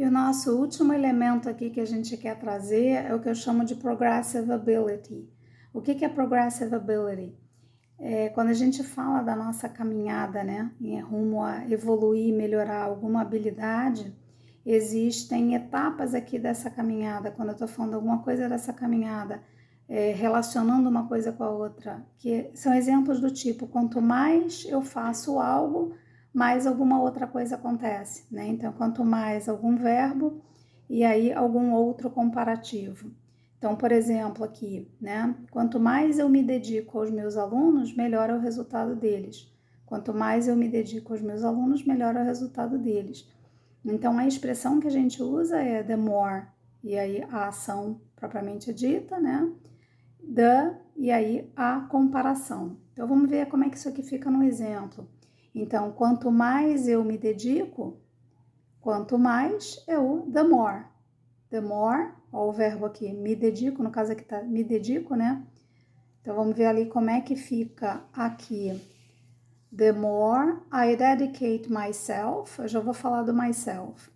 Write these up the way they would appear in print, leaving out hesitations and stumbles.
E o nosso último elemento aqui que a gente quer trazer é o que eu chamo de progressive ability. O que é progressive ability? Quando a gente fala da nossa caminhada, né, em rumo a evoluir, melhorar alguma habilidade, existem etapas aqui dessa caminhada. Quando eu estou falando alguma coisa dessa caminhada, relacionando uma coisa com a outra, que são exemplos do tipo, quanto mais eu faço algo, mais alguma outra coisa acontece, né? Então, quanto mais algum verbo e aí algum outro comparativo. Então, por exemplo, aqui, né? Quanto mais eu me dedico aos meus alunos, melhor é o resultado deles. Quanto mais eu me dedico aos meus alunos, melhor é o resultado deles. Então, a expressão que a gente usa é the more, e aí a ação propriamente dita, né? The, e aí a comparação. Então, vamos ver como é que isso aqui fica no exemplo. Então, quanto mais eu me dedico, quanto mais é o the more. The more, ó, o verbo aqui, me dedico, no caso aqui tá me dedico, né? Então, vamos ver ali como é que fica aqui. The more I dedicate myself, eu já vou falar do myself.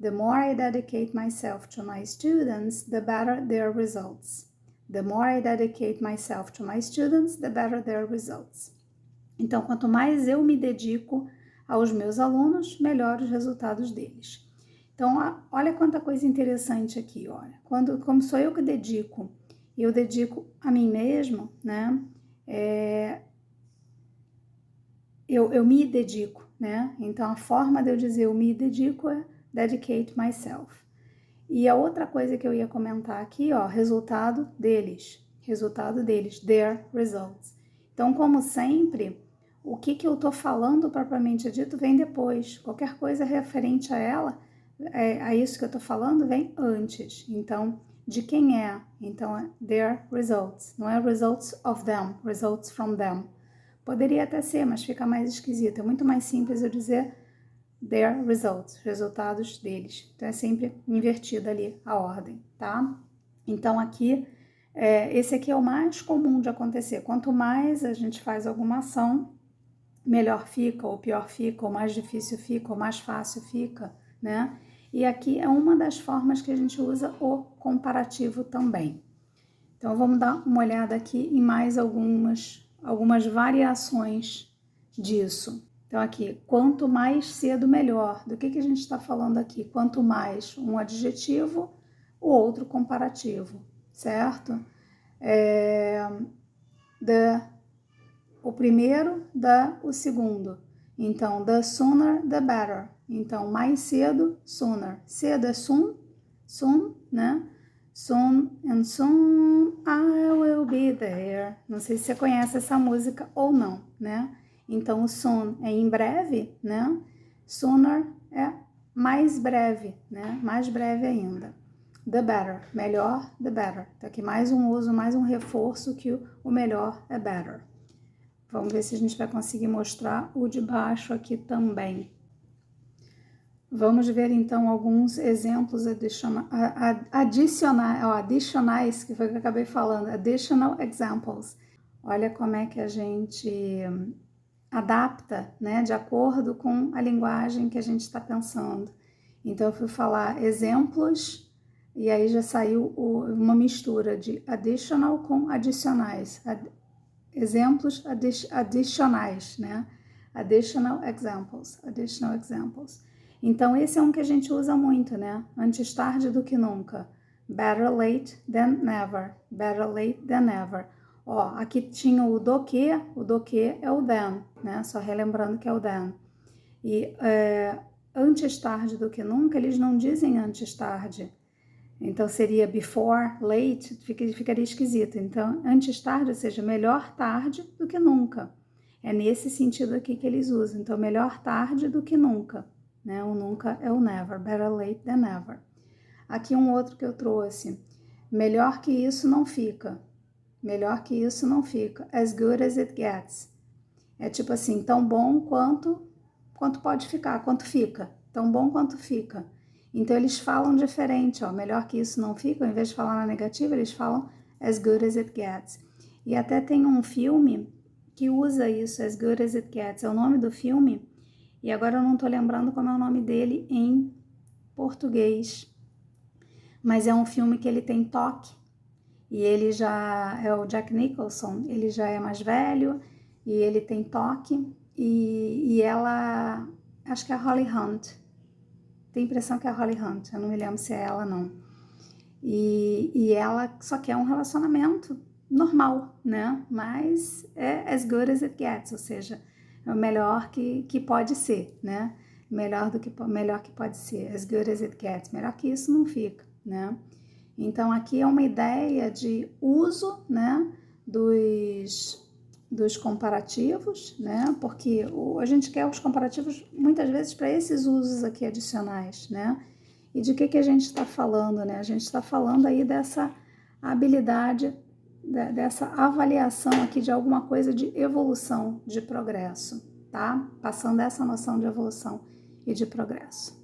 The more I dedicate myself to my students, the better their results. The more I dedicate myself to my students, the better their results. Então, quanto mais eu me dedico aos meus alunos, melhor os resultados deles. Então, olha quanta coisa interessante aqui, olha. Como sou eu que dedico, eu dedico a mim mesmo, né? Eu me dedico, né? Então, a forma de eu dizer eu me dedico é dedicate myself. E a outra coisa que eu ia comentar aqui, ó, resultado deles, their results. Então, como sempre, o que eu tô falando propriamente dito vem depois. Qualquer coisa referente a ela, a isso que eu tô falando, vem antes. Então, de quem é? Então, é their results. Não é results of them, results from them. Poderia até ser, mas fica mais esquisito. É muito mais simples eu dizer their results, resultados deles. Então, é sempre invertida ali a ordem, tá? Então, aqui, esse aqui é o mais comum de acontecer. Quanto mais a gente faz alguma ação, melhor fica, ou pior fica, ou mais difícil fica, ou mais fácil fica, né? E aqui é uma das formas que a gente usa o comparativo também. Então, vamos dar uma olhada aqui em mais algumas variações disso. Então, aqui, quanto mais cedo, melhor. Do que a gente está falando aqui? Quanto mais um adjetivo, o outro comparativo, certo? O primeiro, o segundo. Então, the sooner, the better. Então, mais cedo, sooner. Cedo é soon, né? Soon and soon I will be there. Não sei se você conhece essa música ou não, né? Então, o soon é em breve, né? Sooner é mais breve, né? Mais breve ainda. The better, melhor, the better. Então, aqui mais um uso, mais um reforço que o melhor é better. Vamos ver se a gente vai conseguir mostrar o de baixo aqui também. Vamos ver então alguns exemplos adicionais, que foi o que eu acabei falando, additional examples. Olha como é que a gente adapta, né, de acordo com a linguagem que a gente está pensando. Então, eu fui falar exemplos e aí já saiu uma mistura de additional com adicionais. Exemplos adicionais, né? Additional examples. Então, esse é um que a gente usa muito, né? Antes tarde do que nunca. Better late than never. Better late than never. Ó, aqui tinha o do que é o than, né? Só relembrando que é o than. E antes tarde do que nunca, eles não dizem antes tarde. Então, seria before, late, ficaria esquisito. Então, antes tarde, ou seja, melhor tarde do que nunca. É nesse sentido aqui que eles usam. Então, melhor tarde do que nunca. Né? O nunca é o never. Better late than never. Aqui um outro que eu trouxe. Melhor que isso não fica. Melhor que isso não fica. As good as it gets. É tipo assim, tão bom quanto pode ficar, quanto fica. Tão bom quanto fica. Então, eles falam diferente, ó, melhor que isso não fica, ao invés de falar na negativa, eles falam as good as it gets. E até tem um filme que usa isso, as good as it gets, é o nome do filme, e agora eu não tô lembrando como é o nome dele em português, mas é um filme que ele tem toque, e ele já é o Jack Nicholson, ele já é mais velho, e ele tem toque, e ela, acho que é a Holly Hunt, tenho a impressão que é a Holly Hunt, eu não me lembro se é ela não, e ela só quer um relacionamento normal, né, mas é as good as it gets, ou seja, é o melhor que pode ser, né, melhor que pode ser, as good as it gets, melhor que isso não fica, né. Então aqui é uma ideia de uso, né, dos comparativos, né, porque a gente quer os comparativos muitas vezes para esses usos aqui adicionais, né. E de que a gente está falando, né? A gente está falando aí dessa habilidade, dessa avaliação aqui de alguma coisa de evolução, de progresso, tá? Passando essa noção de evolução e de progresso.